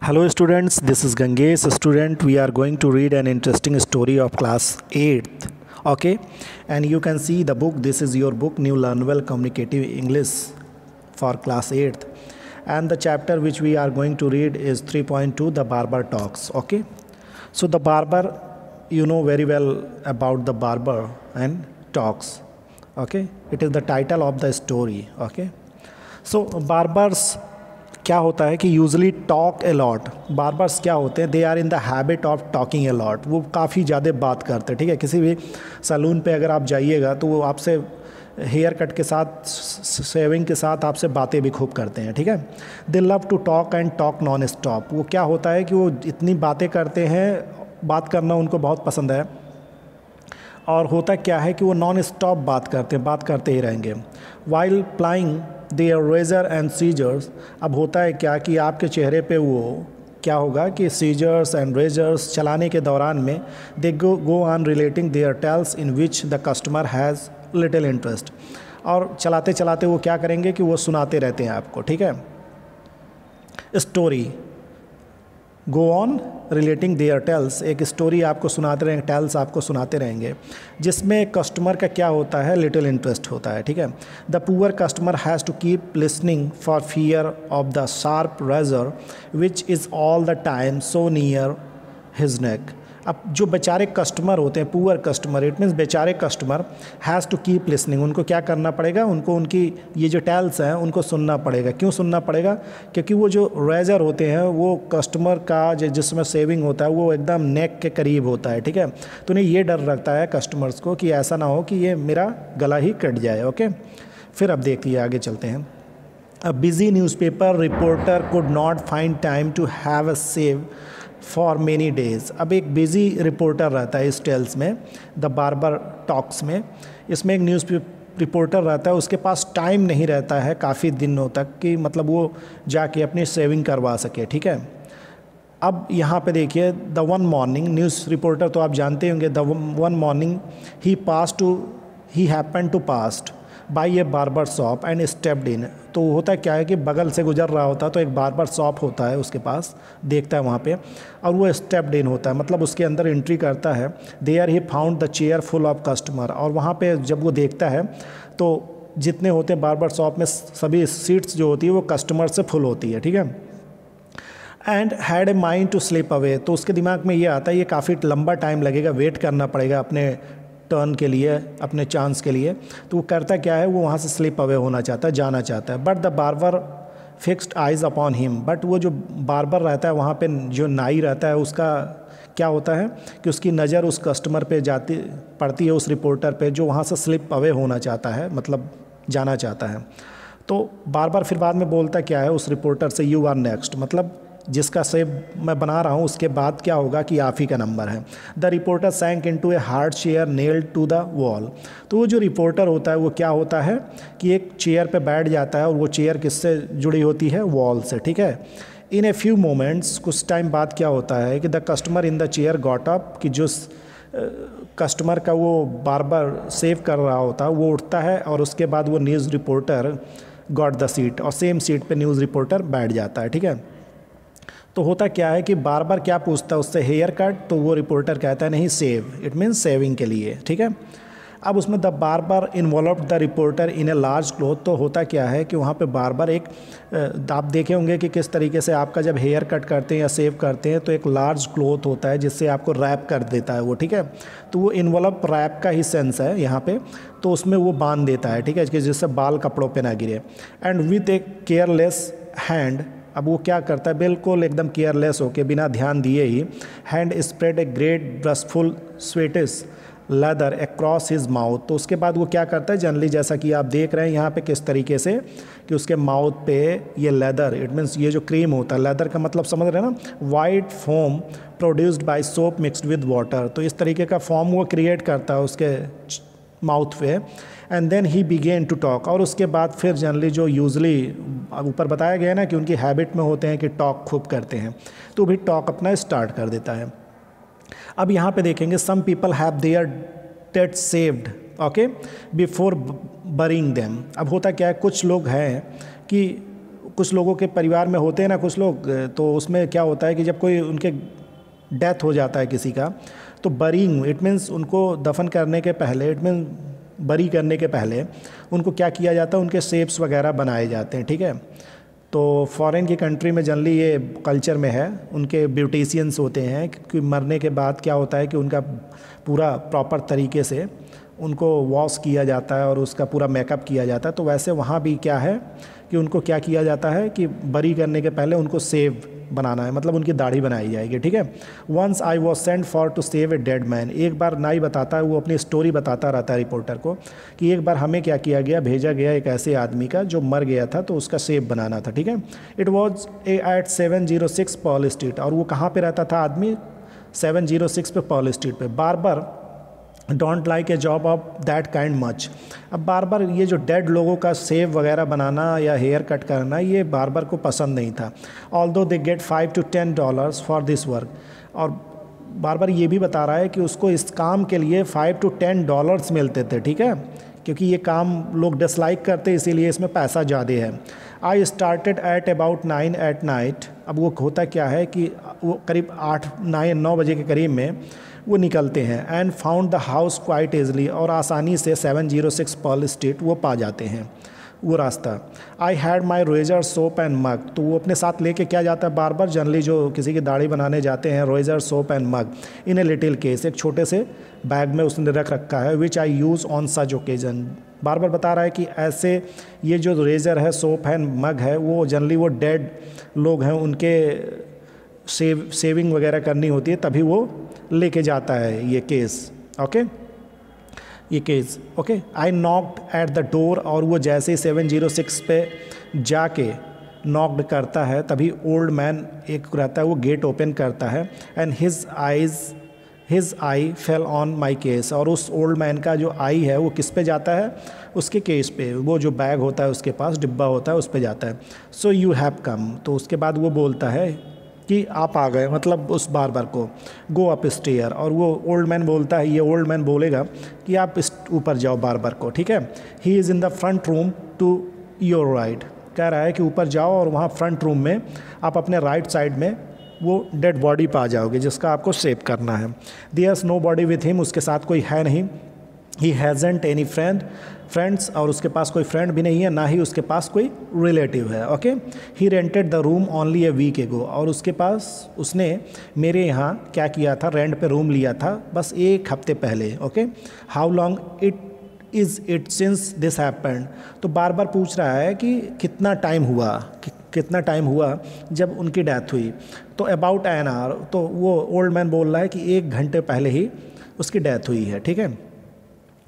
Hello students, this is Gangesh. Student, we are going to read an interesting story of class 8th. Okay, and you can see the book. This is your book, New Learn Well Communicative English for class 8th. And the chapter which we are going to read is 3.2, The Barber Talks. Okay, so the barber, you know very well about the barber and talks. Okay, it is the title of the story. Okay, so barbers क्या होता है कि usually talk a lot. Barbers क्या होते हैं, they are in the habit of talking a lot. वो काफ़ी ज़्यादा बात करते हैं। ठीक है, किसी भी सैलून पे अगर आप जाइएगा तो वो आपसे हेयर कट के साथ, शेविंग के साथ आपसे बातें भी खूब करते हैं। ठीक है, they love to talk and talk non stop. वो क्या होता है कि वो इतनी बातें करते हैं, बात करना उनको बहुत पसंद है। और होता क्या है कि वो नॉन स्टॉप बात करते हैं, बात करते ही रहेंगे। While plying their razor and scissors. अब होता है क्या कि आपके चेहरे पे वो क्या होगा कि सीजर्स एंड रेजर्स चलाने के दौरान में they go on relating their tales in which the customer has little interest. और चलाते चलाते वो क्या करेंगे कि वो सुनाते रहते हैं आपको। ठीक है, story, go on relating their tales, एक स्टोरी आपको सुनाते रहेंगे, टेल्स आपको सुनाते रहेंगे, जिसमें कस्टमर का क्या होता है, लिटिल इंटरेस्ट होता है। ठीक है, the poor customer has to keep listening for fear of the sharp razor which is all the time so near his neck. अब जो बेचारे कस्टमर होते हैं, पुअर कस्टमर, इट मीन्स बेचारे customer, has to keep listening, उनको क्या करना पड़ेगा, उनको उनकी ये जो टेल्स हैं उनको सुनना पड़ेगा। क्यों सुनना पड़ेगा? क्योंकि वो जो रेजर होते हैं वो कस्टमर का जिसमें सेविंग होता है वो एकदम नेक के करीब होता है। ठीक है, तो उन्हें ये डर लगता है कस्टमर्स को कि ऐसा ना हो कि ये मेरा गला ही कट जाए। ओके, फिर अब देखिए आगे चलते हैं। A busy newspaper reporter could not find time to have a shave for many days. अब एक बिज़ी रिपोर्टर रहता है इस टेल्स में, द बार्बर टॉक्स में। इसमें एक न्यूज़ रिपोर्टर रहता है, उसके पास टाइम नहीं रहता है काफ़ी दिनों तक कि मतलब वो जाके अपनी सेविंग करवा सके। ठीक है, अब यहाँ पे देखिए, the one morning, news reporter तो आप जानते होंगे, the one morning he happen to passed by a barber shop and stepped in. तो होता क्या है कि बगल से गुजर रहा होता है तो एक बार्बर शॉप होता है उसके पास, देखता है वहाँ पे, और वो स्टेप्ड इन होता है, मतलब उसके अंदर एंट्री करता है। There he found the chair full of customer. और वहाँ पे जब वो देखता है तो जितने होते हैं बार्बर शॉप में सभी सीट्स जो होती है वो कस्टमर से फुल होती है। ठीक है, and had a mind to slip away. तो उसके दिमाग में ये आता है ये काफ़ी लंबा टाइम लगेगा, वेट करना पड़ेगा अपने टर्न के लिए, अपने चांस के लिए। तो वो करता क्या है, वो वहाँ से स्लिप अवे होना चाहता है, जाना चाहता है। But the barber fixed eyes upon him. But वो जो बार्बर रहता है वहाँ पे, जो नाई रहता है, उसका क्या होता है कि उसकी नज़र उस कस्टमर पे पड़ती है, उस रिपोर्टर पे जो वहाँ से स्लिप अवे होना चाहता है, मतलब जाना चाहता है। तो बार्बर फिर बाद में बोलता क्या है उस रिपोर्टर से, यू आर नेक्स्ट, मतलब जिसका सेव मैं बना रहा हूँ उसके बाद क्या होगा कि आप ही का नंबर है। The reporter sank into a hard chair nailed to the wall. तो वो जो रिपोर्टर होता है वो क्या होता है कि एक चेयर पे बैठ जाता है, और वो चेयर किससे जुड़ी होती है, वॉल से। ठीक है, इन ए फ्यू मोमेंट्स, कुछ टाइम बाद क्या होता है कि the customer in the chair got up, कि जो कस्टमर का वो बार्बर सेव कर रहा होता है वो उठता है, और उसके बाद वो news reporter got the seat, और सेम सीट पे न्यूज़ रिपोर्टर बैठ जाता है। ठीक है, तो होता क्या है कि बार बार क्या पूछता है उससे, हेयर कट, तो वो रिपोर्टर कहता है नहीं, सेव, इट मीन्स सेविंग के लिए। ठीक है, अब उसमें the barber involve the reporter in a large cloth. तो होता क्या है कि वहाँ पे बार्बर एक, आप देखे होंगे कि किस तरीके से आपका जब हेयर कट करते हैं या सेव करते हैं तो एक लार्ज क्लॉथ होता है जिससे आपको रैप कर देता है वो। ठीक है, तो वो इन्वॉल्व रैप का ही सेंस है यहाँ पे, तो उसमें वो बांध देता है। ठीक है, जिससे बाल कपड़ों पर ना गिरे। And with a careless hand, अब वो क्या करता है, बिल्कुल एकदम केयरलेस होके, बिना ध्यान दिए ही, hand spread a great brushful स्वेटिस लेदर अक्रॉस हिज माउथ। तो उसके बाद वो क्या करता है, जनरली जैसा कि आप देख रहे हैं यहाँ पे किस तरीके से कि उसके माउथ पे ये लेदर, इट मीन्स ये जो क्रीम होता है, लेदर का मतलब समझ रहे हैं ना, white foam produced by soap mixed with water. तो इस तरीके का फॉर्म वो क्रिएट करता है उसके माउथ पे। And then he begin to talk. और उसके बाद फिर जनरली जो यूजली ऊपर बताया गया ना कि उनकी हैबिट में होते हैं कि टॉक खूब करते हैं, तो भी टॉक अपना स्टार्ट कर देता है। अब यहाँ पे देखेंगे, some people have their dead shaved, okay, before burying them. अब होता क्या है, कुछ लोग हैं कि कुछ लोगों के परिवार में होते हैं ना कुछ लोग, तो उसमें क्या होता है कि जब कोई उनके डेथ हो जाता है किसी का, तो बरीइंग इट मीन्स उनको दफन करने के पहले, इट मीन बरी करने के पहले उनको क्या किया जाता है, उनके शेप्स वगैरह बनाए जाते हैं, ठीक है। तो फॉरेन की कंट्री में जनरली ये कल्चर में है, उनके ब्यूटिशियंस होते हैं, क्योंकि मरने के बाद क्या होता है कि उनका पूरा प्रॉपर तरीके से उनको वॉश किया जाता है और उसका पूरा मेकअप किया जाता है। तो वैसे वहाँ भी क्या है कि उनको क्या किया जाता है कि बरी करने के पहले उनको सेव बनाना है, मतलब उनकी दाढ़ी बनाई जाएगी, ठीक है। Once I was sent for to shave a dead man, एक बार नाई बताता है, वो अपनी स्टोरी बताता रहता है रिपोर्टर को कि एक बार हमें क्या किया गया, भेजा गया एक ऐसे आदमी का जो मर गया था, तो उसका सेव बनाना था, ठीक है। It was at 706 Paul street, और वो कहाँ पर रहता था आदमी, 706 पे पॉल स्ट्रीट पे। Barber don't like a job of that kind much. अब बार्बर ये जो डेड लोगों का सेव वगैरह बनाना या हेयर कट करना, ये बार्बर को पसंद नहीं था। Although they get $5 to $10 for this work, और बार्बर ये भी बता रहा है कि उसको इस काम के लिए $5 to $10 मिलते थे, ठीक है, क्योंकि ये काम लोग डिसलाइक करते, इसीलिए इसमें पैसा ज़्यादा है। I started at about 9 at night. अब वो होता क्या है कि वो करीब 8-9 बजे के करीब में वो निकलते हैं। And found the house quite easily, और आसानी से 706 पॉल स्ट्रीट वो पा जाते हैं वो रास्ता। I had my razor soap and mug, तो वो अपने साथ लेके क्या जाता है बार जनरली जो किसी की दाढ़ी बनाने जाते हैं, razor soap and mug in a little case, एक छोटे से बैग में उसने रख रखा है, which I use on such occasion. बार बता रहा है कि ऐसे ये जो रेजर है, सोप है, मग है, वो जनरली वो डेड लोग हैं उनके सेविंग वगैरह करनी होती है, तभी वो लेके जाता है ये केस, ओके, ये case, okay. I knocked at the door, और वो जैसे ही 706 पे जाके नॉक्ड करता है, तभी ओल्ड मैन एक रहता है, वो गेट ओपन करता है। And his I fell on my case, और उस ओल्ड मैन का जो आई है वो किस पे जाता है, उसके केस पे, वो जो बैग होता है उसके पास डिब्बा होता है उस पे जाता है। सो यू हैव कम, तो उसके बाद वो बोलता है कि आप आ गए, मतलब उस बार्बर को, गो अप स्टेयर, और वो ओल्ड मैन बोलता है, ये ओल्ड मैन बोलेगा कि आप इस ऊपर जाओ बार्बर को, ठीक है। He is in the front room to your right, कह रहा है कि ऊपर जाओ और वहाँ फ्रंट रूम में आप अपने राइट साइड में वो डेड बॉडी पा जाओगे जिसका आपको सेव करना है। There's nobody with him, उसके साथ कोई है नहीं। ही हैज़ेंट एनी फ्रेंड्स, और उसके पास कोई फ्रेंड भी नहीं है, ना ही उसके पास कोई रिलेटिव है, okay. He rented the room only a week ago, और उसके पास उसने मेरे यहाँ क्या किया था, रेंट पे रूम लिया था बस एक हफ्ते पहले, okay. How long is it since this happened, तो बार बार पूछ रहा है कि कितना टाइम हुआ जब उनकी डेथ हुई। तो अबाउट एन आवर, तो वो ओल्ड मैन बोल रहा है कि 1 घंटे पहले ही उसकी डेथ हुई है, ठीक है।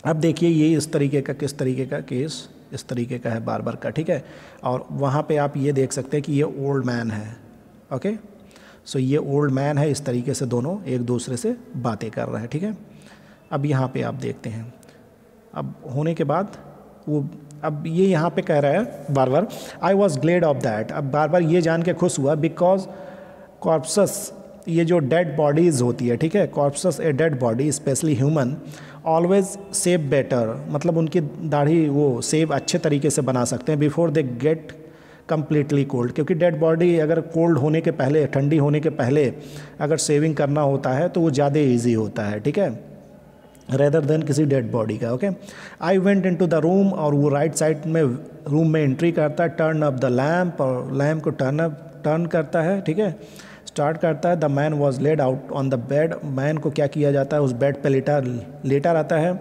अब देखिए ये इस तरीके का किस तरीके का केस इस तरीके का है बार्बर का, ठीक है। और वहाँ पे आप ये देख सकते हैं कि ये ओल्ड मैन है, ओके। सो ये ओल्ड मैन है, इस तरीके से दोनों एक दूसरे से बातें कर रहे हैं, ठीक है। अब यहाँ पे आप देखते हैं, अब होने के बाद वो अब ये यहाँ पे कह रहा है barber, I was Glade of that. अब बार्बर ये जान के खुश हुआ, बिकॉज कॉर्प्सस, ये जो डेड बॉडीज़ होती है, ठीक है, corpses a dead body specially human always shave better, मतलब उनकी दाढ़ी वो सेव अच्छे तरीके से बना सकते हैं before they get completely cold, क्योंकि डेड बॉडी अगर कोल्ड होने के पहले, ठंडी होने के पहले अगर सेविंग करना होता है तो वो ज़्यादा ईजी होता है, ठीक है, रेदर देन किसी डेड बॉडी का, okay. I went into the room, और वो राइट साइड में रूम में एंट्री करता है, टर्न अप द लैम्प, और लैम्प को टर्न करता है, ठीक है, स्टार्ट करता है। The man was laid out on the bed, man को क्या किया जाता है, उस बेड पे लेटा रहता है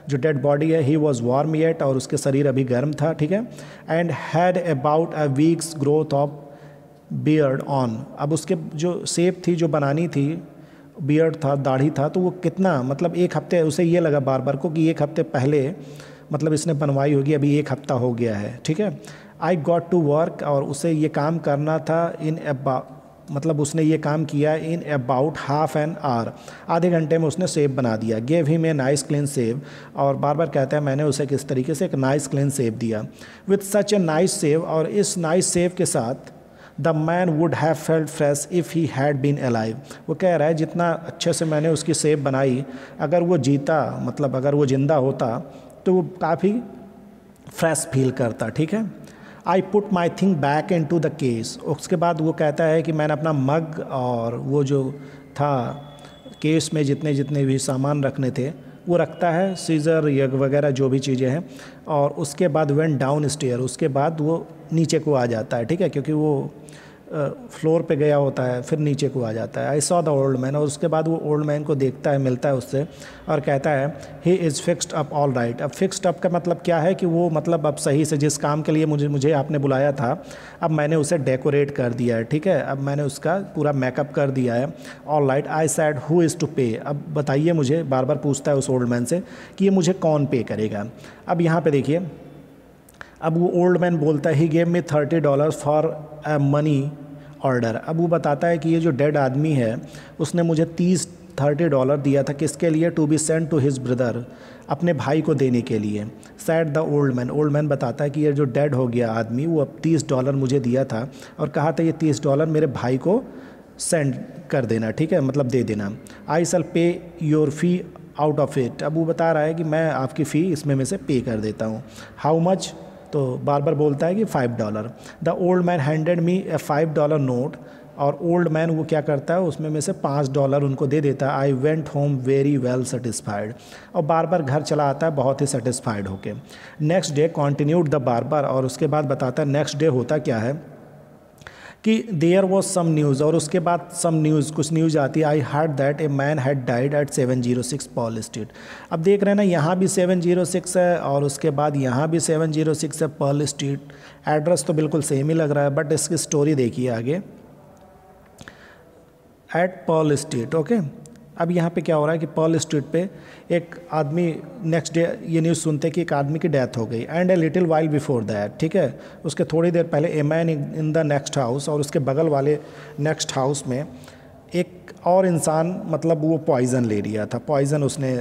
जो डेड बॉडी है। ही वॉज वार्म येट, और उसके शरीर अभी गर्म था, ठीक है। And had about a weeks growth of beard on, अब उसके जो शेप थी जो बनानी थी, बियर्ड था, दाढ़ी था, तो वो कितना, मतलब 1 हफ्ते, उसे ये लगा बार्बर को कि 1 हफ्ते पहले मतलब इसने बनवाई होगी, अभी 1 हफ्ता हो गया है, ठीक है। आई गॉट टू वर्क, और उसे ये काम करना था मतलब उसने ये काम किया in about half an hour, आधे घंटे में उसने सेव बना दिया। Gave him a nice clean save, और बार बार कहता है मैंने उसे किस तरीके से एक नाइस क्लीन सेव दिया। With such a nice shave, और इस नाइस सेव के साथ the man would have felt fresh if he had been alive, वो कह रहा है जितना अच्छे से मैंने उसकी सेव बनाई, अगर वो जीता, मतलब अगर वो ज़िंदा होता तो वो काफ़ी फ्रेश फील करता, ठीक है। I put my thing back into the case. उसके बाद वो कहता है कि मैंने अपना मग और वो जो था केस में जितने जितने भी सामान रखने थे वो रखता है, सीज़र यग वगैरह जो भी चीज़ें हैं, और उसके बाद वेंट डाउन स्टेयर, उसके बाद वो नीचे को आ जाता है, ठीक है, क्योंकि वो फ्लोर पे गया होता है, फिर नीचे को आ जाता है। I saw the old man, और उसके बाद वो ओल्ड मैन को देखता है, मिलता है उससे और कहता है he is fixed up all right. अब फिक्स्ड अप का मतलब क्या है कि वो मतलब अब सही से जिस काम के लिए मुझे आपने बुलाया था अब मैंने उसे डेकोरेट कर दिया है, ठीक है, अब मैंने उसका पूरा मेकअप कर दिया है। All right I said who is to pay. अब बताइए मुझे, बार बार पूछता है उस ओल्ड मैन से कि ये मुझे कौन पे करेगा। अब यहाँ पर देखिए, अब वो ओल्ड मैन बोलता है he gave me $30 for a money order. अब वो बताता है कि ये जो डेड आदमी है उसने मुझे $30 दिया था, किसके लिए, to be send to his brother, अपने भाई को देने के लिए। Said the old man, old man बताता है कि ये जो डेड हो गया आदमी वो अब $30 मुझे दिया था और कहा था ये $30 मेरे भाई को सेंड कर देना, ठीक है, मतलब दे देना। आई शैल पे your fee out of it. अब वो बता रहा है कि मैं आपकी फ़ी इसमें में से पे कर देता हूँ। हाउ मच, तो बार बार बोलता है कि $5। The old man handed me A $5 note, और ओल्ड मैन वो क्या करता है उसमें में से $5 उनको दे देता है। I went home very well satisfied, और बार बार घर चला आता है बहुत ही सेटिस्फाइड होके। Next day continued the barber, और उसके बाद बताता है नेक्स्ट डे होता क्या है कि देयर वॉज सम न्यूज़, और उसके बाद सम न्यूज़, कुछ न्यूज़ आती है। I heard that a man had died eight 706 Paul street. अब देख रहे हैं ना, यहाँ भी 706 है और उसके बाद यहाँ भी 706 है पॉल स्ट्रीट। एड्रेस तो बिल्कुल सेम ही लग रहा है, बट इसकी स्टोरी देखिए आगे, एट पॉल स्ट्रीट, ओके। अब यहाँ पे क्या हो रहा है कि पॉल स्ट्रीट पे एक आदमी, नेक्स्ट डे ये न्यूज़ सुनते कि एक आदमी की डेथ हो गई। And a little while before that, ठीक है, उसके थोड़ी देर पहले a man in the next house, और उसके बगल वाले नेक्स्ट हाउस में एक और इंसान, मतलब वो पॉइज़न ले लिया था, पॉइज़न उसने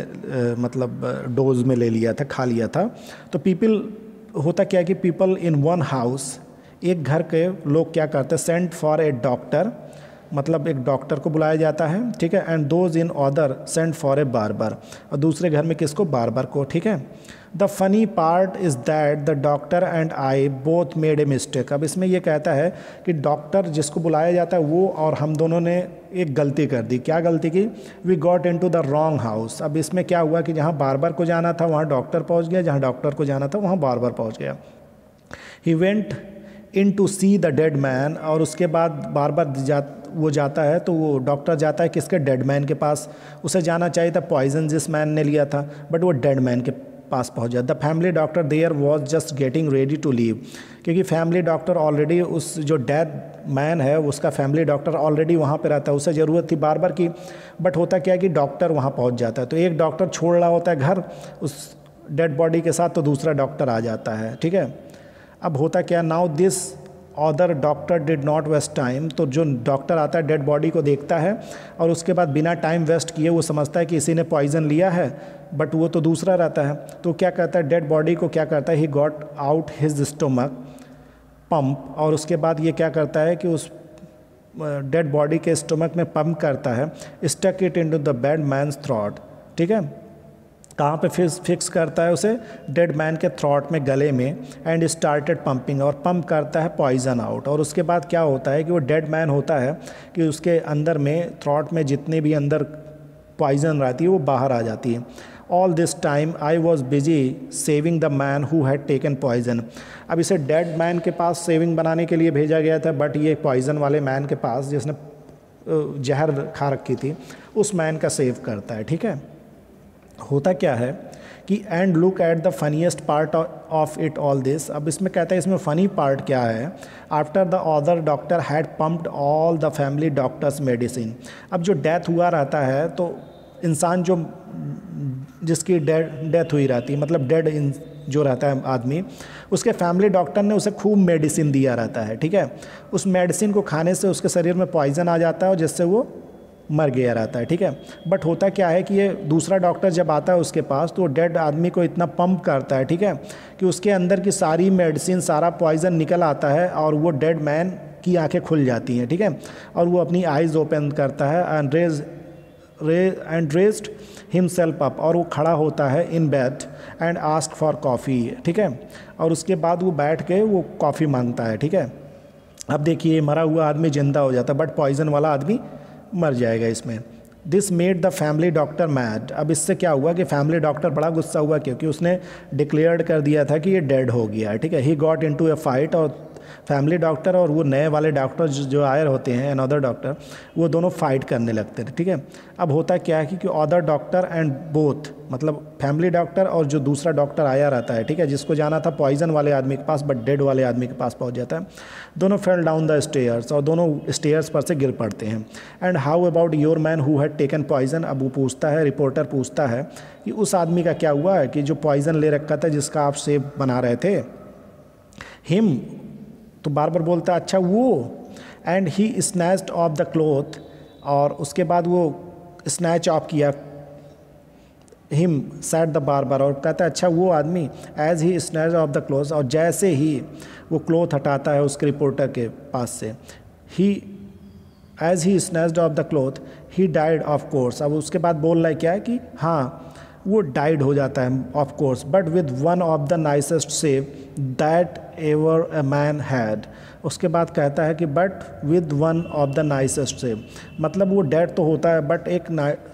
मतलब डोज में ले लिया था, खा लिया था। तो पीपल, होता क्या कि पीपल इन वन हाउस, एक घर के लोग क्या करते हैं, सेंड फॉर ए डॉक्टर, मतलब एक डॉक्टर को बुलाया जाता है, ठीक है, and those in other send for a barber, और दूसरे घर में किसको, बार्बर को, ठीक है। The funny part is that the doctor and I both made a mistake. अब इसमें ये कहता है कि डॉक्टर जिसको बुलाया जाता है वो और हम दोनों ने एक गलती कर दी। क्या गलती की, we got into the wrong house. अब इसमें क्या हुआ कि जहाँ बार्बर को जाना था वहाँ डॉक्टर पहुँच गया, जहाँ डॉक्टर को जाना था वहाँ बार्बर पहुँच गया। He went in to see the dead man, और उसके बाद बार्बर वो जाता है, तो वो डॉक्टर जाता है किसके, डेड मैन के पास। उसे जाना चाहिए था पॉइजन जिस मैन ने लिया था, बट वो डेड मैन के पास पहुंच जाता। The family doctor there was just getting ready to leave, क्योंकि फैमिली डॉक्टर ऑलरेडी, उस जो डेड मैन है उसका फैमिली डॉक्टर ऑलरेडी वहाँ पे रहता है, उसे ज़रूरत थी बार्बर की, बट होता क्या है कि डॉक्टर वहाँ पहुँच जाता है। तो एक डॉक्टर छोड़ रहा होता है घर उस डेड बॉडी के साथ, तो दूसरा डॉक्टर आ जाता है, ठीक है। अब होता क्या, now this other doctor did not waste time, तो जो डॉक्टर आता है डेड बॉडी को देखता है और उसके बाद बिना टाइम वेस्ट किए वो समझता है कि इसी ने पॉइजन लिया है, बट वो तो दूसरा रहता है। तो क्या करता है, डेड बॉडी को क्या करता है, he got out his stomach pump, और उसके बाद ये क्या करता है कि उस डेड बॉडी के स्टोमक में पंप करता है, stuck it into the bed man's throat, ठीक है। कहाँ पे फिक्स करता है उसे, डेड मैन के थ्रॉट में, गले में, एंड स्टार्टेड पंपिंग, और पंप करता है पॉइजन आउट। और उसके बाद क्या होता है कि वो डेड मैन होता है कि उसके अंदर में, थ्रॉट में जितने भी अंदर पॉइजन रहती है वो बाहर आ जाती है। All this time I was busy saving the man who had taken poison. अब इसे डेड मैन के पास सेविंग बनाने के लिए भेजा गया था, बट ये पॉइजन वाले मैन के पास जिसने जहर खा रखी थी उस मैन का सेव करता है, ठीक है। होता क्या है कि and look at the funniest part of it all this. अब इसमें कहता है इसमें फ़नी पार्ट क्या है, after the other doctor had pumped all the family doctors medicine. अब जो डेथ हुआ रहता है तो इंसान जो जिसकी डेथ हुई रहती है, मतलब डेड जो रहता है आदमी, उसके फैमिली डॉक्टर ने उसे खूब मेडिसिन दिया रहता है, ठीक है। उस मेडिसिन को खाने से उसके शरीर में पॉइजन आ जाता है और जिससे वो मर गया रहता है, ठीक है। बट होता क्या है कि ये दूसरा डॉक्टर जब आता है उसके पास तो डेड आदमी को इतना पंप करता है, ठीक है, कि उसके अंदर की सारी मेडिसिन, सारा पॉइजन निकल आता है और वो डेड मैन की आंखें खुल जाती हैं, ठीक है। और वो अपनी आइज़ ओपन करता है and raise and raised himself up, और वो खड़ा होता है in bed and ask for coffee, ठीक है, और उसके बाद वो बैठ के वो कॉफ़ी मांगता है, ठीक है। अब देखिए मरा हुआ आदमी जिंदा हो जाता है, बट पॉइजन वाला आदमी मर जाएगा इसमें। This made the family doctor mad. अब इससे क्या हुआ कि फैमिली डॉक्टर बड़ा गुस्सा हुआ, क्योंकि उसने डिक्लेयर्ड कर दिया था कि ये डेड हो गया है, ठीक है। He got into A fight, और फैमिली डॉक्टर और वो नए वाले डॉक्टर जो आयर होते हैं अनदर डॉक्टर, वो दोनों फाइट करने लगते थे, ठीक है। अब होता क्या है कि अदर डॉक्टर एंड बोथ, मतलब फैमिली डॉक्टर और जो दूसरा डॉक्टर आया रहता है, ठीक है, जिसको जाना था पॉइजन वाले आदमी के पास बट डेड वाले आदमी के पास पहुंच जाता है, दोनों फेल डाउन द स्टेयर्स, और दोनों स्टेयर्स पर से गिर पड़ते हैं। And how about your man who had taken poison. अब वो पूछता है, रिपोर्टर पूछता है कि उस आदमी का क्या हुआ है कि जो पॉइजन ले रखा था, जिसका आप सेब बना रहे थे। हिम, तो बार बार बोलता है अच्छा वो। And he snatched off the cloth, और उसके बाद वो स्नैच ऑफ किया, हिम सैड द बार्बर, और कहता है अच्छा वो आदमी। As he snatch off the cloth, और जैसे ही वो क्लोथ हटाता है उसके रिपोर्टर के पास से, he as he snatched off the cloth he died of course. अब उसके बाद बोल रहा है क्या है कि हाँ वो डाइड हो जाता है of course, but with one of the nicest save that ever a man had. उसके बाद कहता है कि but with one of the nicest save, मतलब वो डेड तो होता है बट एक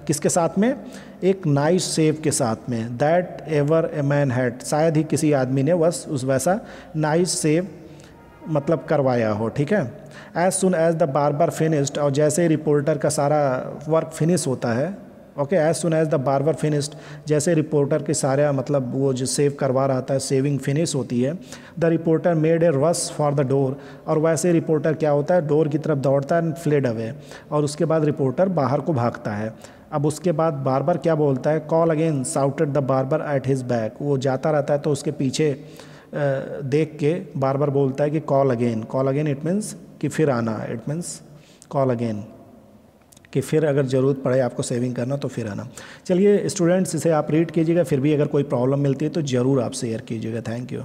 किसके साथ में, एक नाइस सेव के साथ में, that ever a man had, शायद ही किसी आदमी ने बस उस वैसा नाइस सेव मतलब करवाया हो, ठीक है। As soon as the barber finished, और जैसे ही रिपोर्टर का सारा वर्क फिनिश होता है, okay, as soon as the barber finished, जैसे रिपोर्टर के सारे मतलब वो जो सेव करवा रहा था सेविंग फिनिश होती है, the reporter made a rush for the door, और वैसे रिपोर्टर क्या होता है डोर की तरफ दौड़ता है, फ्लेड अवे, और उसके बाद रिपोर्टर बाहर को भागता है। अब उसके बाद बार्बर क्या बोलता है, call again shouted the barber at his back, वो जाता रहता है तो उसके पीछे देख के बार्बर बोलता है कि call again. Call again it means कि फिर आना, इट मीन्स कॉल अगेन कि फिर अगर ज़रूरत पड़े आपको सेविंग करना तो फिर आना। चलिए स्टूडेंट्स, इसे आप रीड कीजिएगा, फिर भी अगर कोई प्रॉब्लम मिलती है तो ज़रूर आप शेयर कीजिएगा। Thank you.